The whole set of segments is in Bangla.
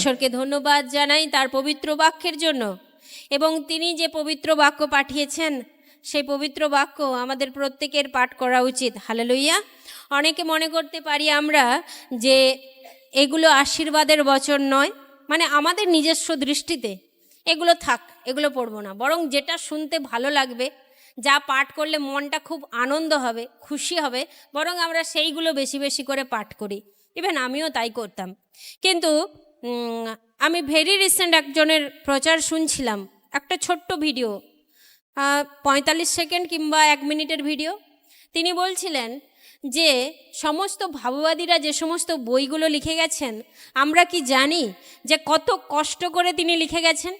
ঈশ্বরকে ধন্যবাদ জানাই তার পবিত্র বাক্যের জন্য, এবং তিনি যে পবিত্র বাক্য পাঠিয়েছেন সেই পবিত্র বাক্য আমাদের প্রত্যেকের পাঠ করা উচিত। হালেলুয়া। অনেকে মনে করতে পারি আমরা যে এগুলো আশীর্বাদের বচন নয়, মানে আমাদের নিজস্ব দৃষ্টিতে এগুলো থাক, এগুলো পড়বো না, বরং যেটা শুনতে ভালো লাগবে, যা পাঠ করলে মনটা খুব আনন্দ হবে, খুশি হবে, বরং আমরা সেইগুলো বেশি বেশি করে পাঠ করি। ইভেন আমিও তাই করতাম। কিন্তু আমি ভেরি রিসেন্ট একজনের প্রচার শুনছিলাম, একটা ছোট্ট ভিডিও, 45 সেকেন্ড কিংবা 1 মিনিটের ভিডিও। তিনি বলছিলেন যে সমস্ত ভাববাদীরা যে সমস্ত বইগুলো লিখে গেছেন, আমরা কি জানি যে কত কষ্ট করে তিনি লিখে গেছেন?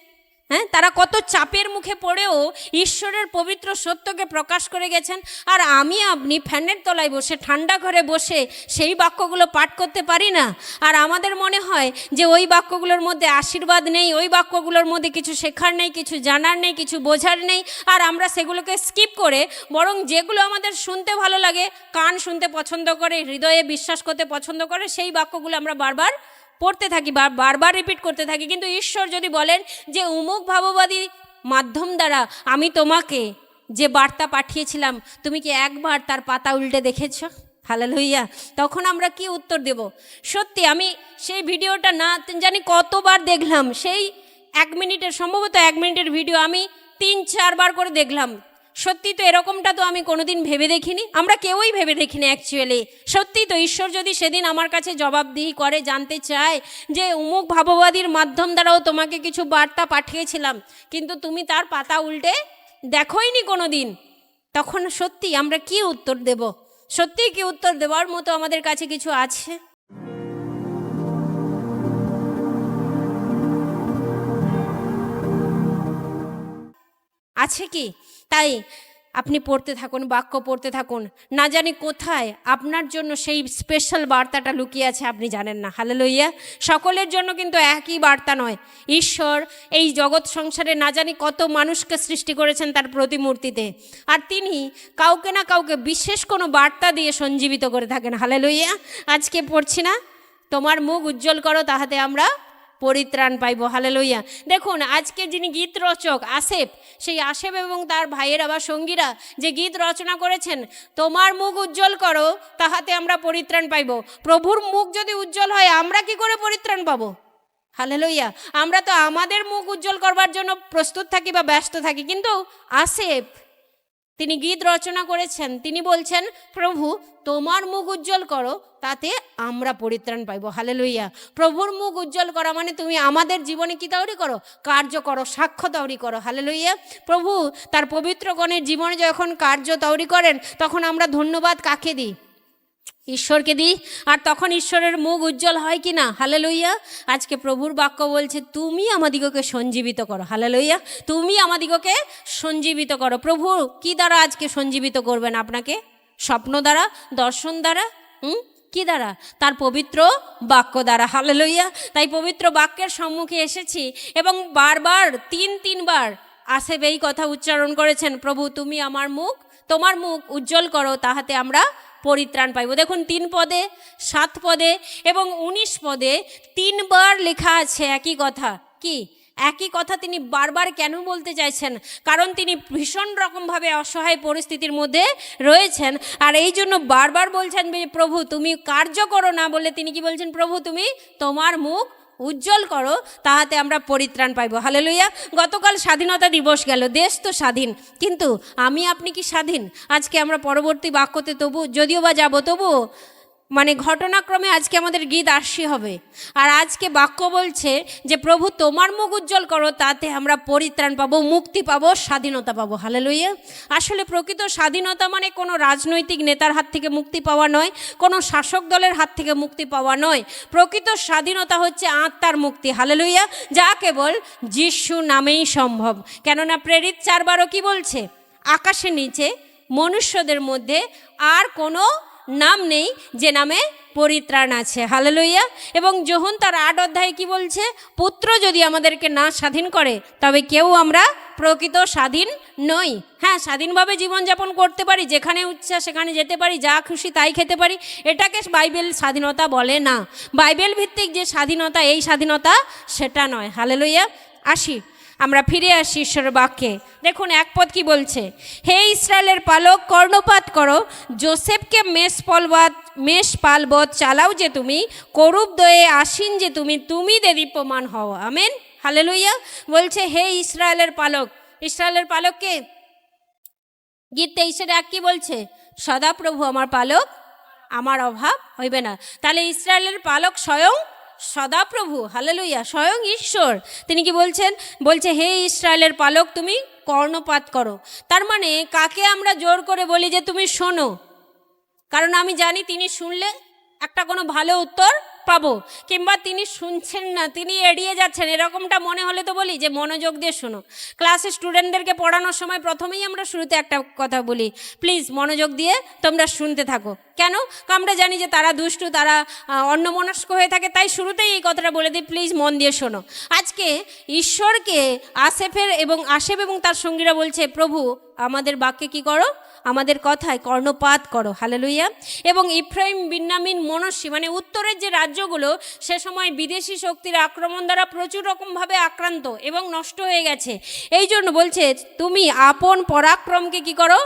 হ্যাঁ, তারা কত চাপের মুখে পড়েও ঈশ্বরের পবিত্র সত্যকে প্রকাশ করে গেছেন। আর আমি আপনি ফ্যানের তলায় বসে ঠান্ডা ঘরে বসে সেই বাক্যগুলো পাঠ করতে পারি না। আর আমাদের মনে হয় যে ওই বাক্যগুলোর মধ্যে আশীর্বাদ নেই, ওই বাক্যগুলোর মধ্যে কিছু শেখার নেই, কিছু জানার নেই, কিছু বোঝার নেই, আর আমরা সেগুলোকে স্কিপ করে বরং যেগুলো আমাদের শুনতে ভালো লাগে, কান শুনতে পছন্দ করে, হৃদয়ে বিশ্বাস করতে পছন্দ করে, সেই বাক্যগুলো আমরা বারবার পড়তে থাকি, বারবার রিপিট করতে থাকি। কিন্তু ঈশ্বর যদি বলেন যে অমুক ভাববাদী মাধ্যম দ্বারা আমি তোমাকে যে বার্তা পাঠিয়েছিলাম, তুমি কি একবার তার পাতা উল্টে দেখেছ? হালেলুয়া। তখন আমরা কি উত্তর দেব? সত্যি আমি সেই ভিডিওটা না জানি কতবার দেখলাম, সেই 1 মিনিটের, সম্ভবত 1 মিনিটের ভিডিও আমি 3-4 বার করে দেখলাম। সত্যি তো এরকমটা তো আমি কোনোদিন ভেবে দেখিনি, আমরা কেউই ভেবে দেখিনি অ্যাকচুয়ালি। সত্যি তো ঈশ্বর যদি সেদিন আমার কাছে জবাবদিহি করে, জানতে চায় যে অমুক ভাববাদীর মাধ্যম দ্বারাও তোমাকে কিছু বার্তা পাঠিয়েছিলাম কিন্তু তুমি তার পাতা উল্টে দেখোইনি কোনো দিন, তখন সত্যি আমরা কি উত্তর দেব? সত্যি কি উত্তর দেওয়ার মতো আমাদের কাছে কিছু আছে? আছে কি? তাই আপনি পড়তে থাকুন, বাক্য পড়তে থাকুন, না জানি কোথায় আপনার জন্য সেই স্পেশাল বার্তাটা লুকিয়ে আছে, আপনি জানেন না। হালেলুয়া। সকলের জন্য কিন্তু একই বার্তা নয়। ঈশ্বর এই জগৎ সংসারে না জানি কত মানুষকে সৃষ্টি করেছেন তার প্রতিমূর্তিতে, আর তিনি কাউকে না কাউকে বিশেষ কোনো বার্তা দিয়ে সঞ্জীবিত করে থাকেন। হালেলুয়া। আজকে পড়ছি না, তোমার মুখ উজ্জ্বল করো তাহাতে আমরা পরিত্রাণ পাইব। হালেলুয়া। দেখুন, আজকে যিনি গীত রচক আসেফ, সেই আসেফ এবং তার ভাইয়েরা বা সঙ্গীরা যে গীত রচনা করেছেন, তোমার মুখ উজ্জ্বল করো তাহাতে আমরা পরিত্রাণ পাইব। প্রভুর মুখ যদি উজ্জ্বল হয়, আমরা কি করে পরিত্রাণ পাবো? হালেলুয়া। আমরা তো আমাদের মুখ উজ্জ্বল করবার জন্য প্রস্তুত থাকি বা ব্যস্ত থাকি, কিন্তু আসেফ তিনি গীত রচনা করেছেন, তিনি বলছেন প্রভু তোমার মুখ উজ্জ্বল করো তাতে আমরা পরিত্রাণ পাইব। হালেলুয়া। প্রভুর মুখ উজ্জ্বল করা মানে তুমি আমাদের জীবনে কি তৈরি করো? কার্য করো, সাক্ষ্য তৈরি করো। হালেলুয়া। প্রভু তার পবিত্রগণের জীবনে যখন কার্য তৈরি করেন, তখন আমরা ধন্যবাদ কাকে দিই? ঈশ্বরকে দিই। আর তখন ঈশ্বরের মুখ উজ্জ্বল হয় কি না? হালেলুয়া। আজকে প্রভুর বাক্য বলছে তুমি আমাদিগকে সঞ্জীবিত করো। হালেলুয়া। তুমি আমাদিগকে সঞ্জীবিত করো। প্রভু কি দ্বারা আজকে সঞ্জীবিত করবেন আপনাকে? স্বপ্ন দ্বারা, দর্শন দ্বারা, কি দ্বারা? তার পবিত্র বাক্য দ্বারা। হালেলুয়া। তাই পবিত্র বাক্যের সম্মুখে এসেছি এবং বারবার 3-3 আসেফ এই কথা উচ্চারণ করেছেন, প্রভু তুমি তোমার মুখ উজ্জ্বল করো তাহাতে আমরা পরিত্রাণ পাইব। দেখুন 3 পদে, 7 পদে এবং 19 পদে 3 বার লেখা আছে একই কথা। কি একই কথা তিনি বারবার কেন বলতে চাইছেন? কারণ তিনি ভীষণ রকমভাবে অসহায় পরিস্থিতির মধ্যে রয়েছেন, আর এই জন্য বারবার বলছেন প্রভু তুমি কার্য করো না বলে তিনি কি বলছেন? প্রভু তুমি তোমার মুখ উজ্জ্বল করো তাহাতে আমরা পরিত্রাণ পাইব। হালেলুয়া। গতকাল স্বাধীনতা দিবস গেল, দেশ তো স্বাধীন, কিন্তু আমি আপনি কি স্বাধীন? আজকে আমরা পরবর্তী বাক্যতে যদিও বা যাব, তবুও মানে ঘটনাক্রমে আজকে আমাদের গীত আরশি হবে। আর আজকে বাক্য বলছে যে প্রভু তোমার মুখ উজ্জ্বল করো তাতে আমরা পরিত্রাণ পাবো, মুক্তি পাবো, স্বাধীনতা পাবো। হালেলুয়া। আসলে প্রকৃত স্বাধীনতা মানে কোনো রাজনৈতিক নেতার হাত থেকে মুক্তি পাওয়া নয়, কোনো শাসক দলের হাত থেকে মুক্তি পাওয়া নয়। প্রকৃত স্বাধীনতা হচ্ছে আত্মার মুক্তি। হালেলুয়া। যা কেবল যিশু নামেই সম্ভব। কেননা প্রেরিত 4 কি বলছে? আকাশের নিচে মনুষ্যদের মধ্যে আর কোনো নাম নেই যে নামে পরিত্রাণ আছে। হালেলুইয়া। এবং যোহন তার 8 অধ্যায়ে কি বলছে? পুত্র যদি আমাদেরকে না স্বাধীন করে তবে কেউ আমরা প্রকৃত স্বাধীন নই। হ্যাঁ, স্বাধীনভাবে জীবনযাপন করতে পারি, যেখানে ইচ্ছা সেখানে যেতে পারি, যা খুশি তাই খেতে পারি, এটাকে বাইবেল স্বাধীনতা বলে না। বাইবেল ভিত্তিক যে স্বাধীনতা, এই স্বাধীনতা সেটা নয়। হালেলুইয়া। আসি, আমরা ফিরে আসি ঈশ্বরের বাক্যে। দেখুন 1 পদ কি বলছে? হে ইসরায়েলের পালক, কর্ণপাত করো, যোসেফকে মেষপালবৎ চালাও যে তুমি, করুপ দয়ে আসীন যে তুমি দেদীপ্যমান হও। Amen, hallelujah. বলছে হে ইসরায়েলের পালক। ইসরায়েলের পালক কে? গীত 23:1 কি বলছে? সদাপ্রভু আমার পালক, আমার অভাব হইবে না। তাহলে ইসরায়েলের পালক স্বয়ং সদাপ্রভু। হালেলুইয়া, স্বয়ং ঈশ্বর। তিনি কি বলছেন? বলছে হে ইসরায়েলের পালক, তুমি কর্ণপাত করো। তার মানে কাকে আমরা জোর করে বলি যে তুমি শোনো? কারণ আমি জানি তিনি শুনলে একটা কোনো ভালো উত্তর পাবো, কিংবা তিনি শুনছেন না, তিনি এড়িয়ে যাচ্ছেন, এরকমটা মনে হলে তো বলি যে মনোযোগ দিয়ে শোনো। ক্লাসে স্টুডেন্টদেরকে পড়ানোর সময় প্রথমেই আমরা শুরুতে একটা কথা বলি, প্লিজ মনোযোগ দিয়ে তোমরা শুনতে থাকো। কেন? আমরা জানি যে তারা দুষ্টু, তারা অন্যমনস্ক হয়ে থাকে, তাই শুরুতেই এই কথাটা বলে দিই, প্লিজ মন দিয়ে শোনো। আজকে ঈশ্বরকে আসেফ এবং তার সঙ্গীরা বলছে, প্রভু আমাদের বাক্যে কি করো? আমাদের কথায় কর্ণপাত করো। হালেলুইয়া। এবং ইফ্রাইম, বিন্যামিন, মনস্বী মানে উত্তরের যে রাজ্যগুলো, সে সময় বিদেশি শক্তির আক্রমণ দ্বারা প্রচুর রকমভাবে আক্রান্ত এবং নষ্ট হয়ে গেছে। এই জন্য বলছে তুমি আপন পরাক্রমকে কি করো?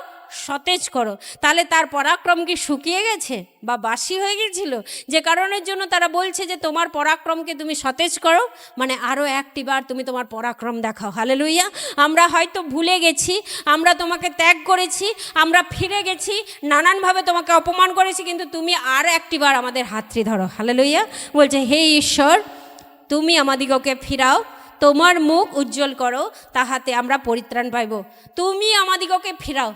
সতেজ করো। তাহলে তার পরাক্রম কি শুকিয়ে গেছে বা বাসি হয়ে গেছিল? যে কারণের জন্য তারা বলছে যে তোমার পরাক্রমকে তুমি সতেজ করো, মানে আরও একটিবার তুমি তোমার পরাক্রম দেখাও। হালেলুইয়া। আমরা হয়তো ভুলে গেছি, আমরা তোমাকে ত্যাগ করেছি, আমরা ফিরে গেছি, নানানভাবে তোমাকে অপমান করেছি, কিন্তু তুমি আর একটিবার আমাদের হাতটি ধরো। হালেলুইয়া। বলছে হে ঈশ্বর, তুমি আমাদিগকে ফিরাও, তোমার মুখ উজ্জ্বল করো, তাহাতে আমরা পরিত্রাণ পাইব। তুমি আমাদিগকে ফিরাও।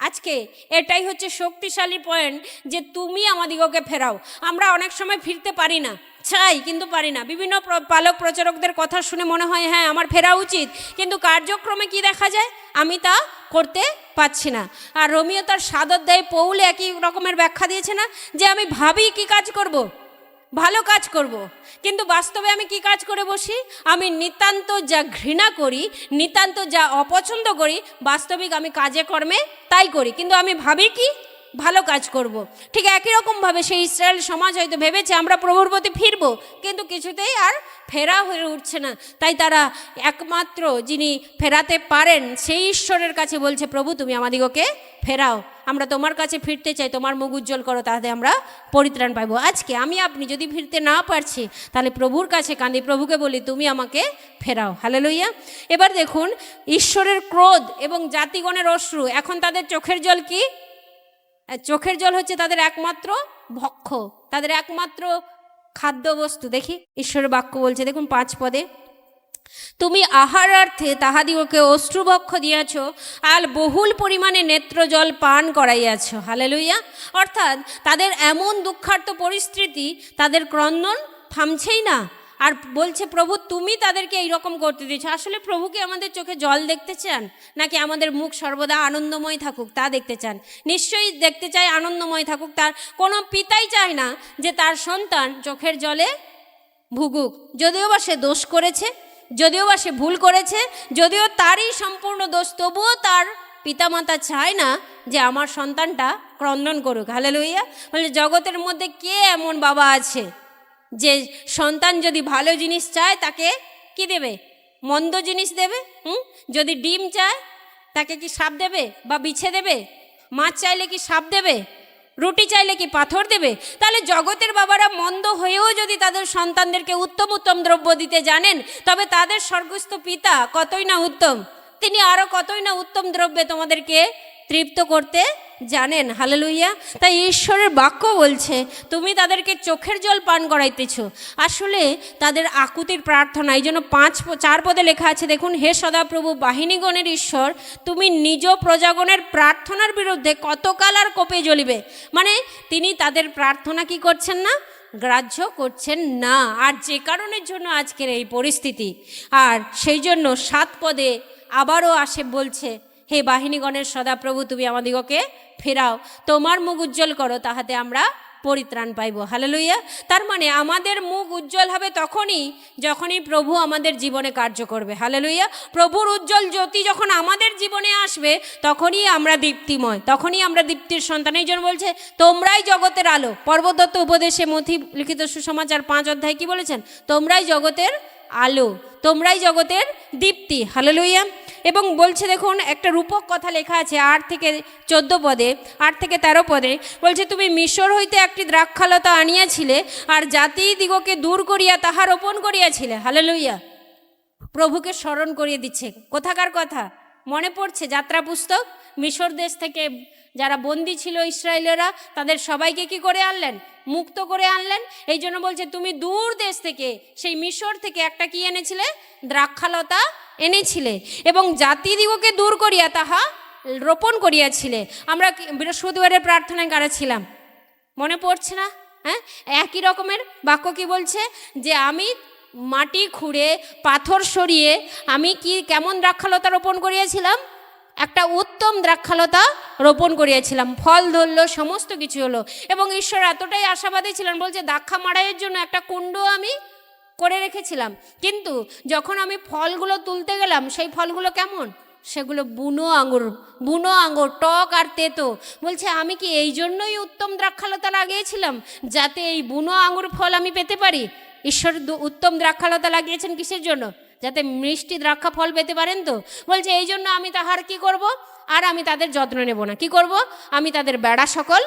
আজকে এটাই হচ্ছে শক্তিশালী পয়েন্ট, যে তুমি আমাদিগকে ফেরাও। আমরা অনেক সময় ফিরতে পারি না, চাই কিন্তু পারি না। বিভিন্ন পালক প্রচারকদের কথা শুনে মনে হয় হ্যাঁ আমার ফেরা উচিত, কিন্তু কার্যক্রমে কি দেখা যায়? আমি তা করতে পারছি না। আর রোমিও তার 7 অধ্যায়ে পৌল একই রকমের ব্যাখ্যা দিয়েছে না, যে আমি ভাবি কি কাজ করব, ভালো কাজ করব, কিন্তু বাস্তবে আমি কি কাজ করে বসি? আমি নিতান্ত যা ঘৃণা করি, নিতান্ত যা অপছন্দ করি, বাস্তবিক আমি কাজে কর্মে তাই করি, কিন্তু আমি ভাবি কি ভালো কাজ করব। ঠিক একই রকমভাবে সেই ইসরায়েল সমাজ হয়তো ভেবেছে আমরা প্রভুর প্রতি ফিরবো, কিন্তু কিছুতেই আর ফেরা হয়ে উঠছে না। তাই তারা একমাত্র যিনি ফেরাতে পারেন সেই ঈশ্বরের কাছে বলছে, প্রভু তুমি আমাদিগকে ফেরাও, আমরা তোমার কাছে ফিরতে চাই, তোমার মুখ উজ্জ্বল করো, তাতে আমরা পরিত্রাণ পাইব। আজকে আমি আপনি যদি ফিরতে না পারছি, তাহলে প্রভুর কাছে কাঁদি, প্রভুকে বলি তুমি আমাকে ফেরাও। হালেলুইয়া। এবার দেখুন ঈশ্বরের ক্রোধ এবং জাতিগণের অশ্রু। এখন তাদের চোখের জল কি? চোখের জল হচ্ছে তাদের একমাত্র ভক্ষ্য, তাদের একমাত্র খাদ্যবস্তু। দেখি ঈশ্বরের বাক্য বলছে, দেখুন 5 পদে, তুমি আহারার্থে তাহাদিগকে অশ্রুবক্ষ দিয়াছ, আর বহুল পরিমাণে নেত্রজল পান করাইয়াছ। হালেলুইয়া। অর্থাৎ তাদের এমন দুঃখার্ত পরিস্থিতি, তাদের ক্রন্দন থামছেই না, আর বলছে প্রভু তুমি তাদেরকে এইরকম করতে দিয়েছ। আসলে প্রভুকে আমাদের চোখে জল দেখতে চান, নাকি আমাদের মুখ সর্বদা আনন্দময় থাকুক তা দেখতে চান? নিশ্চয়ই দেখতে চায় আনন্দময় থাকুক। তার কোনো পিতাই চায় না যে তার সন্তান চোখের জলে ভুগুক, যদিও বা সে দোষ করেছে, যদিও বা সে ভুল করেছে, যদিও তারই সম্পূর্ণ দোষ, তবুও তার পিতামাতা চায় না যে আমার সন্তানটা ক্রন্দন করুক। হালেলুইয়া। বলে জগতের মধ্যে কে এমন বাবা আছে যে সন্তান যদি ভালো জিনিস চায় তাকে কি দেবে? মন্দ জিনিস দেবে। যদি ডিম চায় তাকে কি সাপ দেবে বা বিছে দেবে? মাছ চাইলে কি সাপ দেবে? রুটি চাইলে কি পাথর দেবে? তাহলে জগতের বাবারা মন্দ হয়েও যদি তাদের সন্তানদেরকে উত্তম উত্তম দ্রব্য দিতে জানেন, তবে তাদের স্বর্গস্থ পিতা কতই না উত্তম, তিনি আরও কতই না উত্তম দ্রব্যে তোমাদেরকে তৃপ্ত করতে জানেন। হালেলুইয়া। তাই ঈশ্বরের বাক্য বলছে তুমি তাদেরকে চোখের জল পান করাইতেছ। আসলে তাদের আকুতির প্রার্থনা, এই জন্য 4 পদে লেখা আছে, দেখুন হে সদাপ্রভু বাহিনীগণের ঈশ্বর, তুমি নিজ প্রজাগণের প্রার্থনার বিরুদ্ধে কতকাল আর কোপে জ্বলিবে। মানে তিনি তাদের প্রার্থনা কি করছেন না? গ্রাহ্য করছেন না। আর যে কারণের জন্য আজকের এই পরিস্থিতি। আর সেই জন্য 7 পদে আবারও আসে বলছে, হে বাহিনীগণের সদাপ্রভু তুমি আমাদিগকে ফেরাও, তোমার মুখ উজ্জ্বল করো, তাহাতে আমরা পরিত্রাণ পাইব। হালেলুইয়া। তার মানে আমাদের মুখ উজ্জ্বল হবে যখনই প্রভু আমাদের জীবনে কার্য করবে। হালেলুইয়া। প্রভুর উজ্জ্বল জ্যোতি যখন আমাদের জীবনে আসবে তখনই আমরা দীপ্তিময়, তখনই আমরা দীপ্তির সন্তান। এই জন্য বলছে তোমরাই জগতের আলো। পর্বতদত্ত উপদেশে মথি লিখিত সুসমাচার 5 অধ্যায় কি বলেছেন? তোমরাই জগতের আলো, তোমরাই জগতের দীপ্তি। হালেলুইয়া। এবং বলছে দেখুন, একটা রূপক কথা লেখা আছে 8 থেকে 14 পদে, 8 থেকে 13 পদে বলছে, তুমি মিশর হইতে একটি দ্রাক্ষালতা আনিয়াছিলে, আর জাতি দিগকে দূর করিয়া তাহা রোপণ করিয়াছিলে। হালেলুইয়া। প্রভুকে স্মরণ করিয়ে দিচ্ছে। কোথাকার কথা মনে পড়ছে? যাত্রা পুস্তক। মিশর দেশ থেকে যারা বন্দী ছিল ইসরায়েলেরা, তাদের সবাইকে কি করে আনলেন? মুক্ত করে আনলেন। এই জন্য বলছে তুমি দূর দেশ থেকে, সেই মিশর থেকে একটা কি এনেছিলে? দ্রাক্ষালতা এনেছিলে, এবং জাতিদিগকে দূর করিয়া তাহা রোপণ করিয়াছিলে। আমরা বৃহস্পতিবারের প্রার্থনায় কারা ছিলাম? মনে পড়ছে না? হ্যাঁ, একই রকমের বাক্য কি বলছে? যে আমি মাটি খুঁড়ে পাথর সরিয়ে আমি কেমন দ্রাক্ষালতা রোপণ করিয়াছিলাম? একটা উত্তম দ্রাক্ষালতা রোপণ করিয়াছিলাম, ফল ধরলো, সমস্ত কিছু হলো। এবং ঈশ্বর এতটাই আশাবাদী ছিলেন, বলছে দাক্ষা মাড়াইয়ের জন্য একটা কুণ্ড আমি করে রেখেছিলাম, কিন্তু যখন আমি ফলগুলো তুলতে গেলাম, সেই ফলগুলো কেমন? সেগুলো বুনো আঙুর, টক আর তেতো। বলছে আমি কি এই জন্যই উত্তম দ্রাক্ষালতা লাগিয়েছিলাম, যাতে এই বুনো আঙুর ফল আমি পেতে পারি? ঈশ্বর উত্তম দ্রাক্ষালতা লাগিয়েছেন কিসের জন্য? যাতে মিষ্টি দ্রাক্ষা ফল পেতে পারেন। তো বলছে এই জন্য আমি তাহার কি করব? আর আমি তাদের যত্ন নেব না। কি করব? আমি তাদের বেড়া সকল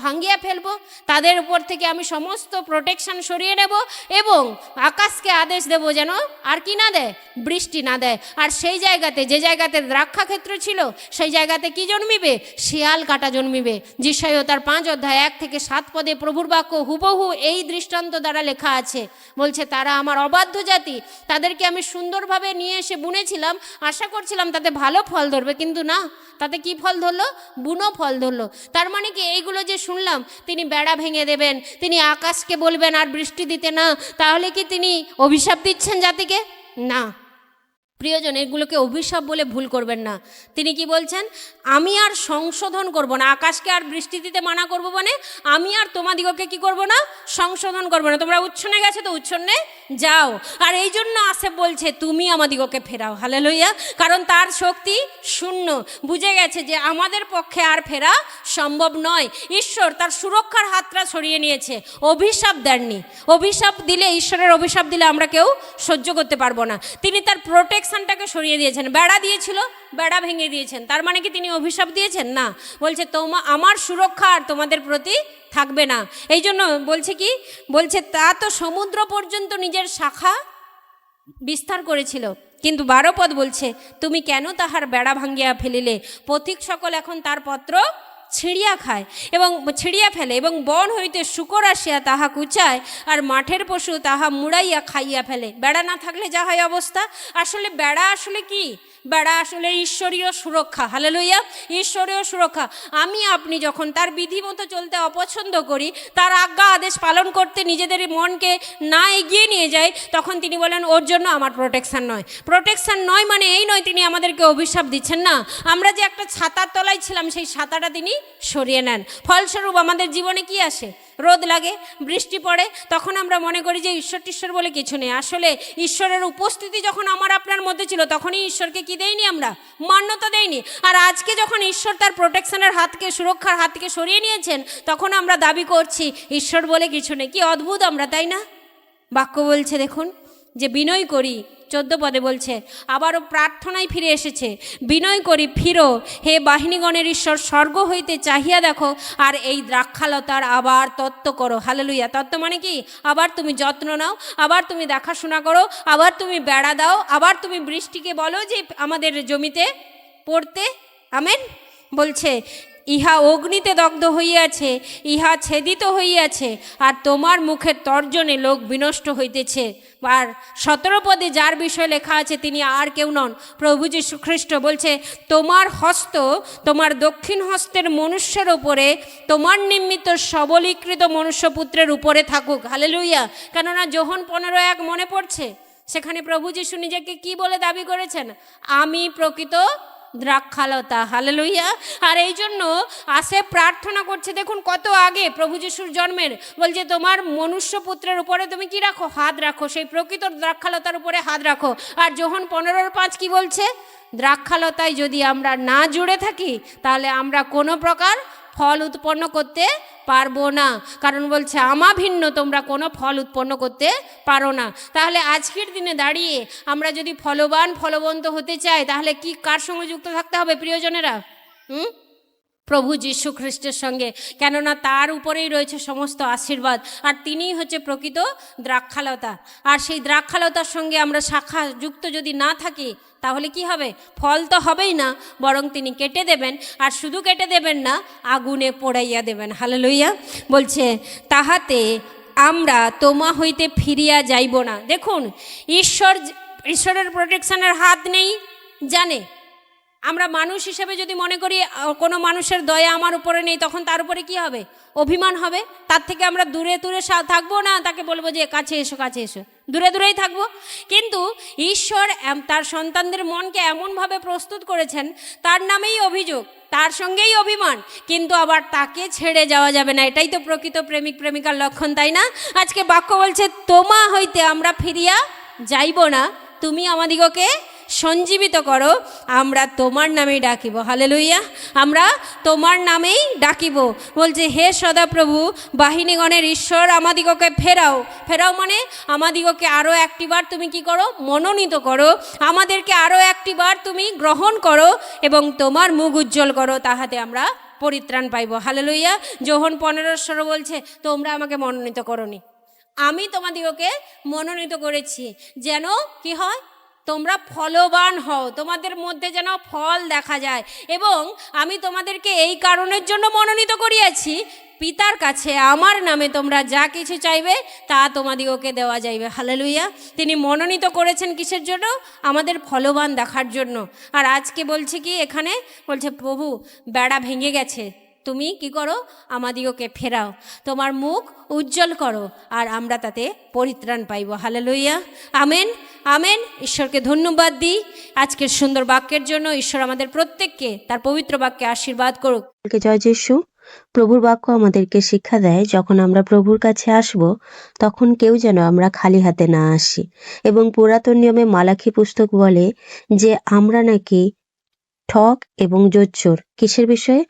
ভাঙ্গিয়া ফেলবো, তাদের উপর থেকে আমি সমস্ত প্রোটেকশন সরিয়ে নেব, এবং আকাশকে আদেশ দেব যেন আর কি না দেয়? বৃষ্টি না দেয়। আর সেই জায়গাতে, যে জায়গাতে দ্রাক্ষা ক্ষেত্র ছিল, সেই জায়গাতে কি জন্মিবে? শিয়াল কাটা জন্মিবে। যিশাইয়া তার 5 অধ্যায় 1 থেকে 7 পদে প্রভুর বাক্য হুবহু এই দৃষ্টান্ত দ্বারা লেখা আছে। বলছে তারা আমার অবাধ্য জাতি, তাদেরকে আমি সুন্দরভাবে নিয়ে এসে বুনেছিলাম, আশা করছিলাম তাতে ভালো ফল ধরবে, কিন্তু না, তাতে কি ফল ধরলো? বুনো ফল ধরলো। তার মানে কি এইগুলো যে শুনলাম, তিনি বেড়া ভেঙে দেবেন, তিনি আকাশকে বলবেন আর বৃষ্টি দিতে না, তাহলে কি তিনি অভিশাপ দিচ্ছেন জাতিকে? না প্রিয়জন, এগুলোকে অভিশাপ বলে ভুল করবেন না। তিনি কি বলছেন? আমি আর সংশোধন করব না, আকাশকে আর বৃষ্টি দিতে মানা করব, মানে আমি আর তোমাদিগকে কি করব না? সংশোধন করব না। তোমরা উচ্ছন্নে গেছো তো উচ্ছন্নে যাও। আর এই জন্য আসে বলছে তুমি আমাদিগকে ফেরাও। হালেলুইয়া। কারণ তার শক্তি শূন্য, বুঝে গেছে যে আমাদের পক্ষে আর ফেরা সম্ভব নয়। ঈশ্বর তার সুরক্ষার হাতটা সরিয়ে নিয়েছে, অভিশাপ দেননি। অভিশাপ দিলে, ঈশ্বরের অভিশাপ দিলে আমরা কেউ সহ্য করতে পারবো না। তিনি তার প্রোটেকশনটাকে সরিয়ে দিয়েছেন। বেড়া দিয়েছিল, বেড়া ভেঙে দিয়েছেন। তার মানে কি তিনি অভিশাপ দিয়েছেন? না, বলছে আমার সুরক্ষা আর তোমাদের প্রতি থাকবে না। এই জন্য বলছে কি? বলছে তা তো সমুদ্র পর্যন্ত নিজের শাখা বিস্তার করেছিল, কিন্তু 12 পদ বলছে তুমি কেন তাহার বেড়া ভাঙ্গিয়া ফেলিলে? পথিক সকল এখন তার পত্র ছিঁড়িয়া খায় এবং ছিঁড়িয়া ফেলে, এবং বন হইতে শূকর আসিয়া তাহা কুচায়, আর মাঠের পশু তাহা মুড়াইয়া খাইয়া ফেলে। বেড়া না থাকলে যা হয় অবস্থা। আসলে বেড়া আসলে কি? বেড়া আসলে ঈশ্বরীয় সুরক্ষা। হালেলুইয়া। ঈশ্বরীয় সুরক্ষা। আমি আপনি যখন তার বিধি মতো চলতে অপছন্দ করি, তার আজ্ঞা আদেশ পালন করতে নিজেদের মনকে না এগিয়ে নিয়ে যাই, তখন তিনি বলেন ওর জন্য আমার প্রোটেকশান নয়। প্রোটেকশান নয় মানে এই নয় তিনি আমাদেরকে অভিশাপ দিচ্ছেন, না। আমরা যে একটা ছাতার তলায় ছিলাম, সেই ছাতাটা তিনি সরিয়ে নেন। ফলস্বরূপ আমাদের জীবনে কি আসে? রোদ লাগে, বৃষ্টি পড়ে, তখন আমরা মনে করি যে ঈশ্বর টিশ্বর বলে কিছু নেই। আসলে ঈশ্বরের উপস্থিতি যখন আমার আপনার মধ্যে ছিল, তখনই ঈশ্বরকে কি দেয়নি? আমরা মান্যতা দেয়নি। আর আজকে যখন ঈশ্বর তার প্রোটেকশনের হাতকে, সুরক্ষার হাত থেকে সরিয়ে নিয়েছেন, তখন আমরা দাবি করছি ঈশ্বর বলে কিছু নেই। কি অদ্ভুত আমরা, তাই না? বাক্য বলছে দেখুন, যে বিনয় করি, 14 পদে বলছে, আবারও প্রার্থনায় ফিরে এসেছে, বিনয় করি ফিরো হে বাহিনীগণের ঈশ্বর, স্বর্গ হইতে চাহিয়া দেখো, আর এই দ্রাক্ষালতার আবার তত্ত্ব করো। হালেলুইয়া। তত্ত্ব মানে কি? আবার তুমি যত্ন নাও, আবার তুমি দেখাশোনা করো, আবার তুমি বেড়া দাও, আবার তুমি বৃষ্টিকে বলো যে আমাদের জমিতে পড়তে। আমেন। বলছে ইহা অগ্নিতে দগ্ধ হইয়াছে, ইহা ছেদিত হইয়াছে, আর তোমার মুখের তর্জনে লোক বিনষ্ট হইতেছে। আর 17 পদে যার বিষয় লেখা আছে তিনি আর কেউ নন, প্রভু যীশু খ্রিস্ট। বলছে তোমার হস্ত তোমার দক্ষিণ হস্তের মনুষ্যের উপরে, তোমার নিমিত্ত সবলীকৃত মনুষ্যপুত্রের উপরে থাকুক। হালেলুইয়া। কেননা যোহন 15:1 মনে পড়ছে, সেখানে প্রভু যীশু নিজেকে কি বলে দাবি করেছেন? আমি প্রকৃত দ্রাক্ষালতা। হালেলুইয়া। আর এই জন্য আসে প্রার্থনা করছে, দেখুন কত আগে প্রভু যিশুর জন্মের, বলছে তোমার মনুষ্যপুত্রের উপরে তুমি কি রাখো, হাত রাখো, সেই প্রকৃত দ্রাক্ষালতার উপরে হাত রাখো। আর যোহন 15:5 কি বলছে, দ্রাক্ষালতায় যদি আমরা না জুড়ে থাকি তাহলে আমরা কোনো প্রকার ফল উৎপন্ন করতে পারবো না, কারণ বলছে আমা ভিন্ন তোমরা কোনো ফল উৎপন্ন করতে পারো না। তাহলে আজকের দিনে দাঁড়িয়ে আমরা যদি ফলবন্ত হতে চাই তাহলে কি কার সঙ্গে যুক্ত থাকতে হবে প্রিয়জনেরা? প্রভু যীশু খ্রিস্টের সঙ্গে, কেননা তার উপরেই রয়েছে সমস্ত আশীর্বাদ, আর তিনিই হচ্ছে প্রকৃত দ্রাক্ষালতা। আর সেই দ্রাক্ষালতার সঙ্গে আমরা শাখা যুক্ত যদি না থাকি তাহলে কি হবে? ফল তো হবেই না, বরং তিনি কেটে দেবেন, আর শুধু কেটে দেবেন না, আগুনে পোড়াইয়া দেবেন। হালেলুইয়া। বলছে তাহাতে আমরা তোমা হইতে ফিরিয়া যাইব না। দেখুন, ঈশ্বরের প্রোটেকশনের হাত নেই জানে। আমরা মানুষ হিসেবে যদি মনে করি কোনো মানুষের দয়া আমার উপরে নেই, তখন তার উপরে কি হবে? অভিমান হবে। তার থেকে আমরা দূরে দূরে থাকবো না, তাকে বলবো যে কাছে এসো, কাছে এসো, দূরে দূরেই থাকবো। কিন্তু ঈশ্বর তার সন্তানদের মনকে এমনভাবে প্রস্তুত করেছেন, তার নামেই অভিযোগ, তার সঙ্গেই অভিমান, কিন্তু আবার তাকে ছেড়ে যাওয়া যাবে না। এটাই তো প্রকৃত প্রেমিক প্রেমিকার লক্ষণ, তাই না? আজকে বাক্য বলছে তোমা হইতে আমরা ফিরিয়া যাইব না, তুমি আমাদিগকে সঞ্জীবিত করো, আমরা তোমার নামেই ডাকিব। হালেলুইয়া। আমরা তোমার নামেই ডাকিব। বলছে হে সদাপ্রভু বাহিনীগণের ঈশ্বর, আমাদিগকে ফেরাও। ফেরাও মানে আমাদিগকে আরও একটিবার তুমি কি করো? মনোনীত করো, আমাদেরকে আরও একটিবার তুমি গ্রহণ করো এবং তোমার মুখ উজ্জ্বল করো, তাহাতে আমরা পরিত্রাণ পাইব। হালেলুইয়া। যোহন 15:16 বলছে তোমরা আমাকে মনোনীত করোনি, আমি তোমাদিগকে মনোনীত করেছি, যেন কি হয়? তোমরা ফলবান হও, তোমাদের মধ্যে যেন ফল দেখা যায়। এবং আমি তোমাদেরকে এই কারণের জন্য মনোনীত করিয়াছি, পিতার কাছে আমার নামে তোমরা যা কিছু চাইবে তা তোমাদিগকে দেওয়া যাইবে। হালেলুইয়া। তিনি মনোনীত করেছেন কিসের জন্য? আমাদের ফলবান দেখার জন্য। আর আজকে বলছে কি, এখানে বলছে প্রভু বেড়া ভেঙে গেছে, তুমি কি করো? আমাদিগকে ফেরাও, তোমার মুখ উজ্জ্বল করো, আর আমরা তাতে পরিত্রাণ পাইব। হালেলুইয়া। Amen, amen. ঈশ্বরকে ধন্যবাদ দিই আজকের সুন্দর বাক্যের জন্য। ঈশ্বর আমাদের প্রত্যেককে তার পবিত্র বাক্যে আশীর্বাদ করুক। জয় যিশু। প্রভুর বাক্য আমাদেরকে শিক্ষা দেয়, যখন আমরা প্রভুর কাছে আসব তখন কেউ যেন আমরা খালি হাতে না আসি। এবং পুরাতন নিয়মে মালাখী পুস্তক বলে যে আমরা নাকি ঠক এবং জোচ্চোর কিসের বিষয়ে?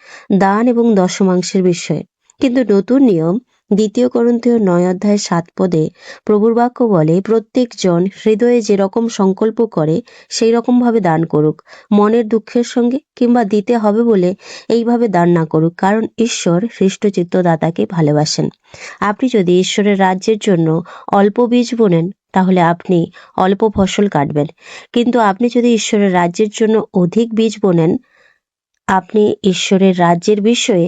দান এবং দশমাংশের বিষয়ে। কিন্তু নতুন নিয়ম 2 করন্থীয় 9:7 প্রভুর বাক্য বলে প্রত্যেকজন হৃদয়ে যেরকম সংকল্প করে সেই রকম ভাবে দান করুক, মনের দুঃখের সঙ্গে কিংবা দিতে হবে বলে এইভাবে দান না করুক, কারণ ঈশ্বর হৃষ্টচিত্ত দাতাকে ভালোবাসেন। আপনি যদি ঈশ্বরের রাজ্যের জন্য অল্প বীজ বোনেন তাহলে আপনি অল্প ফসল কাটবেন, কিন্তু আপনি যদি ঈশ্বরের রাজ্যের জন্য অধিক বীজ বোনেন আপনি ঈশ্বরের রাজ্যের বিষয়ে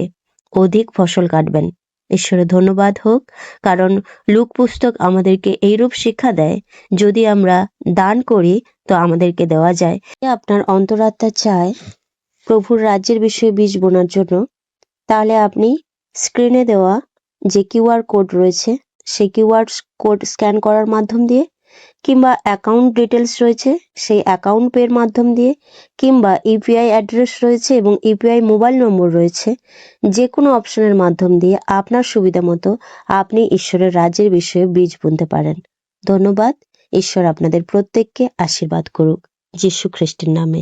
অধিক ফসল কাটবেন। ঈশ্বরের ধন্যবাদ হোক, কারণ লুক পুস্তক আমাদেরকে এইরূপ শিক্ষা দেয়, যদি আমরা দান করি তো আমাদেরকে দেওয়া যায়। আপনার অন্তরাত্মা চায় প্রভুর রাজ্যের বিষয়ে বীজ বোনার জন্য, তাহলে আপনি স্ক্রিনে দেওয়া যে কিউআর কোড রয়েছে সেই কিউআর কোড স্ক্যান করার মাধ্যম দিয়ে, কিংবা অ্যাকাউন্ট ডিটেলস রয়েছে সেই অ্যাকাউন্ট পের মাধ্যম দিয়ে, কিংবা ইউপিআই অ্যাড্রেস রয়েছে এবং ইউপিআই মোবাইল নম্বর রয়েছে, যে কোনো অপশনের মাধ্যম দিয়ে আপনার সুবিধা মতো আপনি ঈশ্বরের রাজ্যের বিষয়ে বীজ বুনতে পারেন। ধন্যবাদ। ঈশ্বর আপনাদের প্রত্যেককে আশীর্বাদ করুক, যীশু খ্রিস্টের নামে।